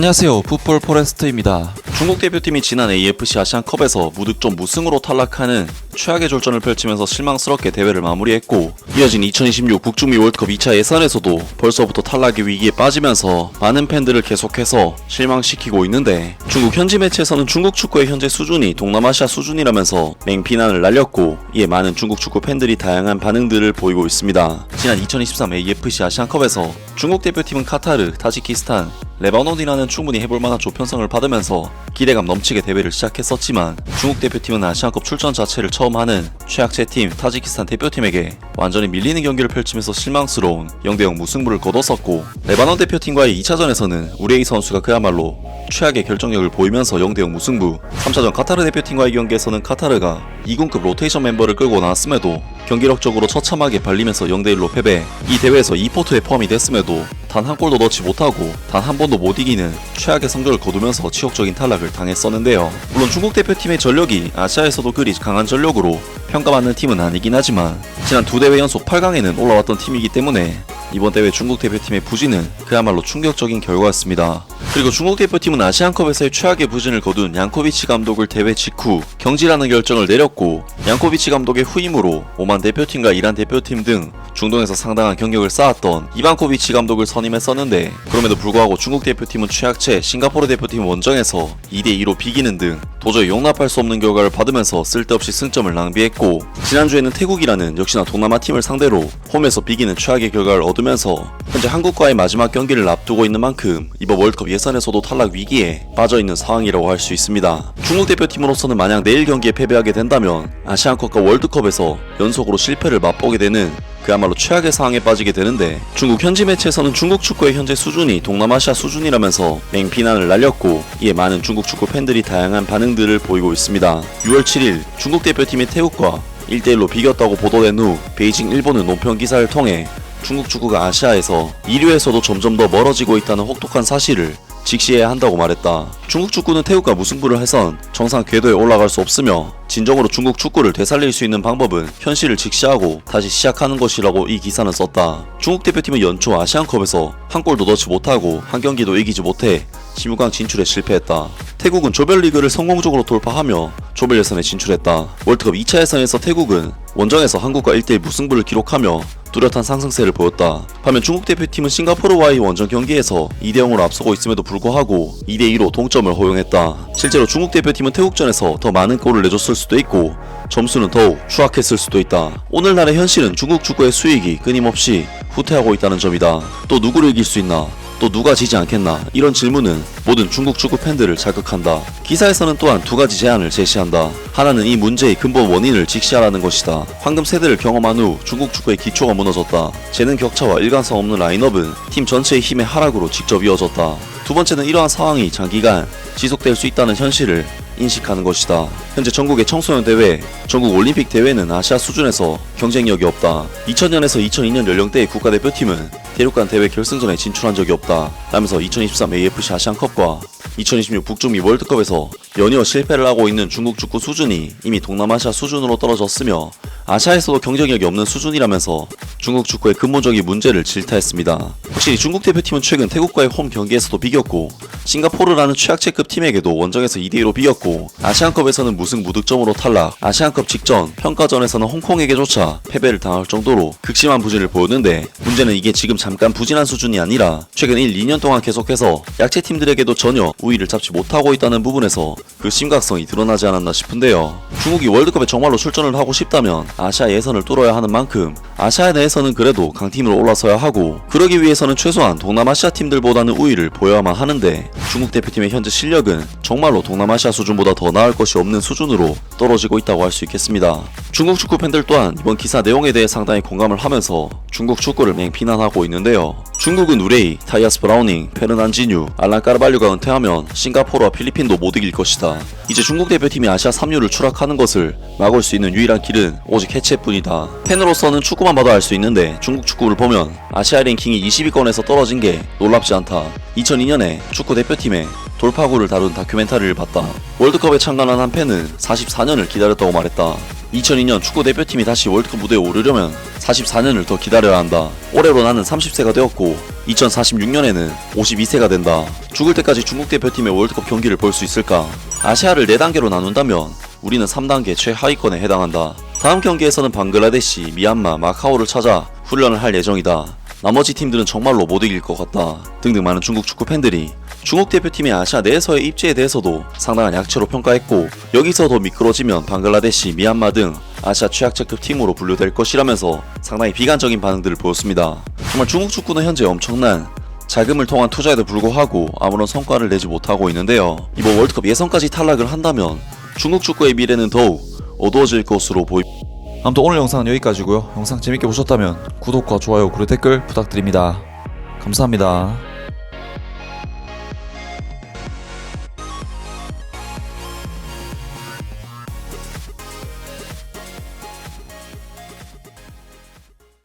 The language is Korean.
안녕하세요, 풋볼 포레스트입니다. 중국 대표팀이 지난 AFC 아시안컵에서 무득점 무승으로 탈락하는 최악의 졸전을 펼치면서 실망스럽게 대회를 마무리했고, 이어진 2026 북중미 월드컵 2차 예선에서도 벌써부터 탈락의 위기에 빠지면서 많은 팬들을 계속해서 실망시키고 있는데, 중국 현지 매체에서는 중국 축구의 현재 수준이 동남아시아 수준이라면서 맹비난을 날렸고, 이에 많은 중국 축구 팬들이 다양한 반응들을 보이고 있습니다. 지난 2023 AFC 아시안컵에서 중국 대표팀은 카타르, 타지키스탄, 레바논이라는 충분히 해볼만한 조편성을 받으면서 기대감 넘치게 대회를 시작했었지만, 중국 대표팀은 아시안컵 출전 자체를 처음 하는 최약체팀 타지키스탄 대표팀에게 완전히 밀리는 경기를 펼치면서 실망스러운 0대0 무승부를 거뒀었고, 레바논 대표팀과의 2차전에서는 우레이 선수가 그야말로 최악의 결정력을 보이면서 0대0 무승부, 3차전 카타르 대표팀과의 경기에서는 카타르가 2군급 로테이션 멤버를 끌고 나왔음에도 경기력적으로 처참하게 발리면서 0대1로 패배. 이 대회에서 2포트에 포함이 됐음에도 단 한 골도 넣지 못하고 단 한 번도 못 이기는 최악의 성적을 거두면서 치욕적인 탈락을 당했었는데요. 물론 중국 대표팀의 전력이 아시아에서도 그리 강한 전력으로 평가받는 팀은 아니긴 하지만, 지난 두 대회 연속 8강에는 올라왔던 팀이기 때문에 이번 대회 중국 대표팀의 부진은 그야말로 충격적인 결과였습니다. 그리고 중국 대표팀은 아시안컵에서의 최악의 부진을 거둔 양코비치 감독을 대회 직후 경질하는 결정을 내렸고, 양코비치 감독의 후임으로 오만 대표팀과 이란 대표팀 등 중동에서 상당한 경력을 쌓았던 이반코비치 감독을 선임했었는데, 그럼에도 불구하고 중국 대표팀은 최약체 싱가포르 대표팀 원정에서 2대2로 비기는 등 도저히 용납할 수 없는 결과를 받으면서 쓸데없이 승점을 낭비했고, 지난주에는 태국이라는 역시나 동남아 팀을 상대로 홈에서 비기는 최악의 결과를 얻으면서 현재 한국과의 마지막 경기를 앞두고 있는 만큼 이번 월드컵 예선에서도 탈락 위기에 빠져있는 상황이라고 할 수 있습니다. 중국 대표팀으로서는 만약 내일 경기에 패배하게 된다면 아시안컵과 월드컵에서 연속으로 실패를 맛보게 되는 그야말로 최악의 상황에 빠지게 되는데, 중국 현지 매체에서는 중국 축구의 현재 수준이 동남아시아 수준이라면서 맹비난을 날렸고, 이에 많은 중국 축구 팬들이 다양한 반응들을 보이고 있습니다. 6월 7일 중국 대표팀이 태국과 1대1로 비겼다고 보도된 후 베이징 일본은 논평 기사를 통해 중국 축구가 아시아에서 2류에서도 점점 더 멀어지고 있다는 혹독한 사실을 직시해야 한다고 말했다. 중국 축구는 태국과 무승부를 해선 정상 궤도에 올라갈 수 없으며, 진정으로 중국 축구를 되살릴 수 있는 방법은 현실을 직시하고 다시 시작하는 것이라고 이 기사는 썼다. 중국 대표팀은 연초 아시안컵에서 한 골도 넣지 못하고 한 경기도 이기지 못해 16강 진출에 실패했다. 태국은 조별리그를 성공적으로 돌파하며 조별 예선에 진출했다. 월드컵 2차 예선에서 태국은 원정에서 한국과 1대1 무승부를 기록하며 뚜렷한 상승세를 보였다. 반면 중국 대표팀은 싱가포르와의 원정 경기에서 2대0으로 앞서고 있음에도 불구하고 2대2로 동점을 허용했다. 실제로 중국 대표팀은 태국전에서 더 많은 골을 내줬을 수도 있고 점수는 더욱 추락했을 수도 있다. 오늘날의 현실은 중국 축구의 수익이 끊임없이 후퇴하고 있다는 점이다. 또 누구를 이길 수 있나? 또 누가 지지 않겠나? 이런 질문은 모든 중국 축구 팬들을 자극한다. 기사에서는 또한 두 가지 제안을 제시한다. 하나는 이 문제의 근본 원인을 직시하라는 것이다. 황금 세대를 경험한 후 중국 축구의 기초가 무너졌다. 재능 격차와 일관성 없는 라인업은 팀 전체의 힘의 하락으로 직접 이어졌다. 두 번째는 이러한 상황이 장기간 지속될 수 있다는 현실을 인식하는 것이다. 현재 전국의 청소년 대회, 전국 올림픽 대회는 아시아 수준에서 경쟁력이 없다. 2000년에서 2002년 연령대의 국가대표팀은 대륙간 대회 결승전에 진출한 적이 없다 라면서 2023 AFC 아시안컵과 2026 북중미 월드컵에서 연이어 실패를 하고 있는 중국 축구 수준이 이미 동남아시아 수준으로 떨어졌으며 아시아에서도 경쟁력이 없는 수준이라면서 중국 축구의 근본적인 문제를 질타했습니다. 확실히 중국 대표팀은 최근 태국과의 홈 경기에서도 비겼고, 싱가포르라는 최약체급 팀에게도 원정에서 2대2로 비겼고, 아시안컵에서는 무승 무득점으로 탈락, 아시안컵 직전 평가전에서는 홍콩에게조차 패배를 당할 정도로 극심한 부진을 보였는데, 문제는 이게 지금 잠깐 부진한 수준이 아니라 최근 1, 2년 동안 계속해서 약체팀들에게도 전혀 우위를 잡지 못하고 있다는 부분에서 그 심각성이 드러나지 않았나 싶은데요. 중국이 월드컵에 정말로 출전을 하고 싶다면 아시아 예선을 뚫어야 하는 만큼 아시아 내에서는 그래도 강팀으로 올라서야 하고, 그러기 위해서는 최소한 동남아시아 팀들보다는 우위를 보여야만 하는데, 중국 대표팀의 현재 실력은 정말로 동남아시아 수준보다 더 나을 것이 없는 수준으로 떨어지고 있다고 할 수 있겠습니다. 중국 축구 팬들 또한 이번 기사 내용에 대해 상당히 공감을 하면서 중국 축구를 맹비난하고 있는데요. 중국은 우레이, 타이아스 브라우닝, 페르난지뉴, 알란 까르발류가 은퇴하면 싱가포르와 필리핀도 못 이길 것이다. 이제 중국 대표팀이 아시아 3류를 추락하는 것을 막을 수 있는 유일한 길은 오직 해체뿐이다. 팬으로서는 축구만 봐도 알 수 있는데 중국 축구를 보면 아시아 랭킹이 20위권에서 떨어진 게 놀랍지 않다. 2002년에 축구 대표팀의 돌파구를 다룬 다큐멘터리를 봤다. 월드컵에 참가한 한 팬은 44년을 기다렸다고 말했다. 2002년 축구 대표팀이 다시 월드컵 무대에 오르려면 44년을 더 기다려야 한다. 올해로 나는 30세가 되었고 2046년에는 52세가 된다. 죽을 때까지 중국 대표팀의 월드컵 경기를 볼 수 있을까? 아시아를 4단계로 나눈다면 우리는 3단계 최하위권에 해당한다. 다음 경기에서는 방글라데시, 미얀마, 마카오를 찾아 훈련을 할 예정이다. 나머지 팀들은 정말로 못 이길 것 같다. 등등 많은 중국 축구 팬들이 중국 대표팀의 아시아 내에서의 입지에 대해서도 상당한 약체로 평가했고, 여기서 더 미끄러지면 방글라데시, 미얀마 등 아시아 최약체급 팀으로 분류될 것이라면서 상당히 비관적인 반응들을 보였습니다. 정말 중국 축구는 현재 엄청난 자금을 통한 투자에도 불구하고 아무런 성과를 내지 못하고 있는데요. 이번 월드컵 예선까지 탈락을 한다면 중국 축구의 미래는 더욱 어두워질 것으로 보입니다. 아무튼 오늘 영상은 여기까지고요. 영상 재밌게 보셨다면 구독과 좋아요 그리고 댓글 부탁드립니다. 감사합니다.